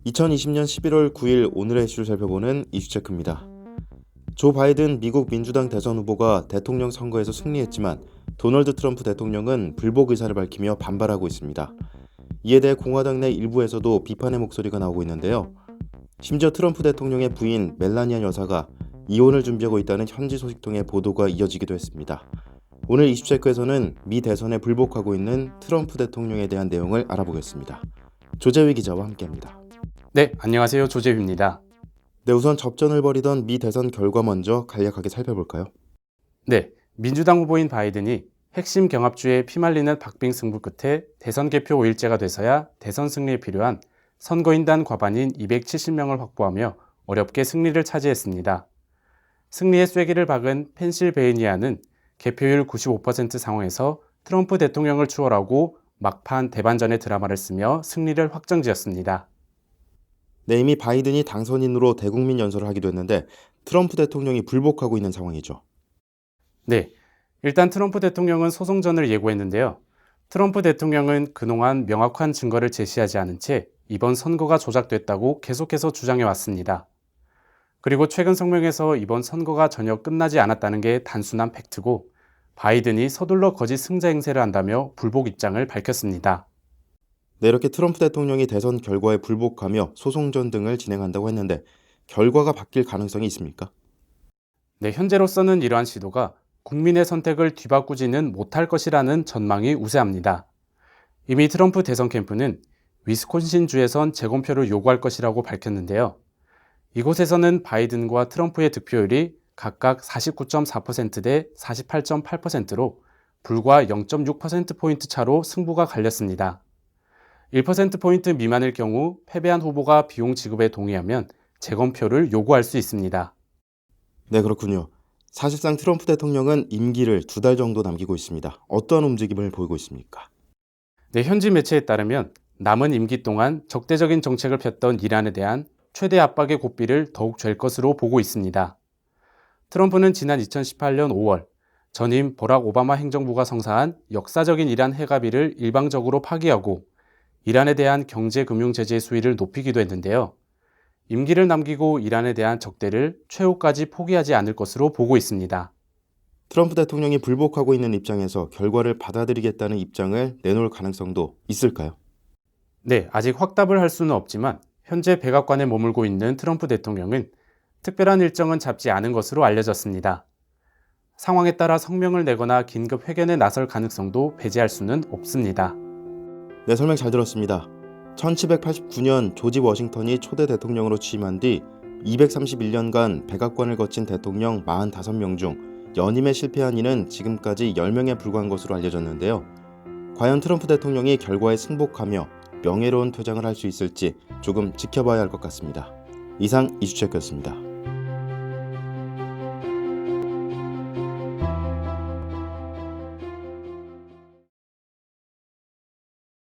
2020년 11월 9일 오늘의 이슈를 살펴보는 이슈체크입니다. 조 바이든 미국 민주당 대선 후보가 대통령 선거에서 승리했지만 도널드 트럼프 대통령은 불복 의사를 밝히며 반발하고 있습니다. 이에 대해 공화당 내 일부에서도 비판의 목소리가 나오고 있는데요. 심지어 트럼프 대통령의 부인 멜라니아 여사가 이혼을 준비하고 있다는 현지 소식통의 보도가 이어지기도 했습니다. 오늘 이슈체크에서는 미 대선에 불복하고 있는 트럼프 대통령에 대한 내용을 알아보겠습니다. 조재휘 기자와 함께합니다. 네, 안녕하세요. 조재휘입니다. 네, 우선 접전을 벌이던 미 대선 결과 먼저 간략하게 살펴볼까요? 네, 민주당 후보인 바이든이 핵심 경합주에 피말리는 박빙 승부 끝에 대선 개표 5일째가 돼서야 대선 승리에 필요한 선거인단 과반인 270명을 확보하며 어렵게 승리를 차지했습니다. 승리의 쐐기를 박은 펜실베이니아는 개표율 95% 상황에서 트럼프 대통령을 추월하고 막판 대반전의 드라마를 쓰며 승리를 확정지었습니다. 네, 이미 바이든이 당선인으로 대국민 연설을 하기도 했는데 트럼프 대통령이 불복하고 있는 상황이죠. 네, 일단 트럼프 대통령은 소송전을 예고했는데요. 트럼프 대통령은 그동안 명확한 증거를 제시하지 않은 채 이번 선거가 조작됐다고 계속해서 주장해 왔습니다. 그리고 최근 성명에서 이번 선거가 전혀 끝나지 않았다는 게 단순한 팩트고 바이든이 서둘러 거짓 승자 행세를 한다며 불복 입장을 밝혔습니다. 네, 이렇게 트럼프 대통령이 대선 결과에 불복하며 소송전 등을 진행한다고 했는데 결과가 바뀔 가능성이 있습니까? 네, 현재로서는 이러한 시도가 국민의 선택을 뒤바꾸지는 못할 것이라는 전망이 우세합니다. 이미 트럼프 대선 캠프는 위스콘신주에선 재검표를 요구할 것이라고 밝혔는데요. 이곳에서는 바이든과 트럼프의 득표율이 각각 49.4% 대 48.8%로 불과 0.6%포인트 차로 승부가 갈렸습니다. 1%포인트 미만일 경우 패배한 후보가 비용 지급에 동의하면 재검표를 요구할 수 있습니다. 네, 그렇군요. 사실상 트럼프 대통령은 임기를 2달 정도 남기고 있습니다. 어떠한 움직임을 보이고 있습니까? 네, 현지 매체에 따르면 남은 임기 동안 적대적인 정책을 폈던 이란에 대한 최대 압박의 고삐를 더욱 잴 것으로 보고 있습니다. 트럼프는 지난 2018년 5월 전임 버락 오바마 행정부가 성사한 역사적인 이란 핵합의를 일방적으로 파기하고 이란에 대한 경제-금융 제재 수위를 높이기도 했는데요. 임기를 남기고 이란에 대한 적대를 최후까지 포기하지 않을 것으로 보고 있습니다. 트럼프 대통령이 불복하고 있는 입장에서 결과를 받아들이겠다는 입장을 내놓을 가능성도 있을까요? 네, 아직 확답을 할 수는 없지만 현재 백악관에 머물고 있는 트럼프 대통령은 특별한 일정은 잡지 않은 것으로 알려졌습니다. 상황에 따라 성명을 내거나 긴급 회견에 나설 가능성도 배제할 수는 없습니다. 네, 설명 잘 들었습니다. 1789년 조지 워싱턴이 초대 대통령으로 취임한 뒤 231년간 백악관을 거친 대통령 45명 중 연임에 실패한 이는 지금까지 10명에 불과한 것으로 알려졌는데요. 과연 트럼프 대통령이 결과에 승복하며 명예로운 퇴장을 할 수 있을지 조금 지켜봐야 할 것 같습니다. 이상 이슈체크였습니다.